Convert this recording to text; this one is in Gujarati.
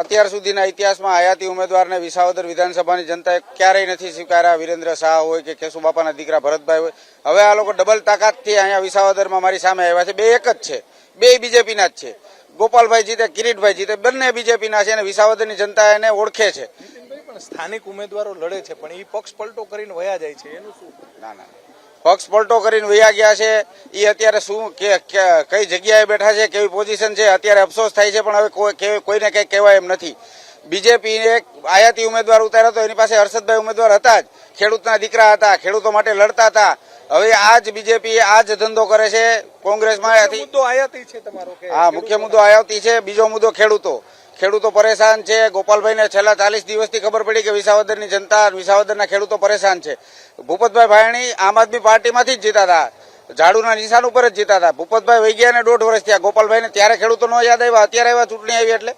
અત્યાર સુધીના ઇતિહાસમાં આયાતી ઉમેદવારને વિસાવદર વિધાનસભાની જનતાએ ક્યારેય નથી સ્વીકાર્યા. વિરેન્દ્ર શાહ હોય કે કેશુબાપાના દીકરા ભરતભાઈ હોય. હવે આ લોકો ડબલ તાકાતથી અહીંયા વિસાવદરમાં મારી સામે આવ્યા છે. બે એક જ છે, બે બીજેપીના જ છે. ગોપાલભાઈ જીતે, કિરીટભાઈ જીતે, બંને બીજેપીના છે અને વિસાવદરની જનતા એને ઓળખે છે. પણ સ્થાનિક ઉમેદવારો લડે છે પણ એ પક્ષ પલટો કરીને વયા જાય છે, એનું શું? ના, પક્ષ પલટો કરીને વયા ગયા છે. એ અત્યારે શું કઈ જગ્યાએ બેઠા છે, કેવી પોઝિશન છે, અત્યારે અફસોસ થાય છે. પણ હવે કોઈને કંઈ કહેવાય એમ નથી. બીજેપી એક આયાતી ઉમેદવાર ઉતાર્યો હતો, એની પાસે હર્ષદભાઈ ઉમેદવાર હતા જ, ખેડૂતના દીકરા હતા, ખેડૂતો માટે લડતા હતા. હવે આ જ બીજેપી આ જ ધંધો કરે છે. કોંગ્રેસમાં મુદ્દો આયાતી છે તમારો? હા, મુખ્ય મુદ્દો આયાતી છે. બીજો મુદ્દો ખેડૂતો પરેશાન છે. ગોપાલભાઈને છેલ્લા 40 દિવસથી ખબર પડી કે વિસાવદરની જનતા, વિસાવદરના ખેડૂતો પરેશાન છે. ભૂપતભાઈ ભાયણી આમ આદમી પાર્ટીમાંથી જ જીતા હતા, ઝાડુના નિશાન ઉપર જ જીતા હતા. ભૂપતભાઈ વહી ગયા ને 1.5 વર્ષ થયા. ગોપાલભાઈને ત્યારે ખેડૂતો ન યાદ આવ્યા, અત્યારે આવ્યા ચૂંટણી આવી એટલે.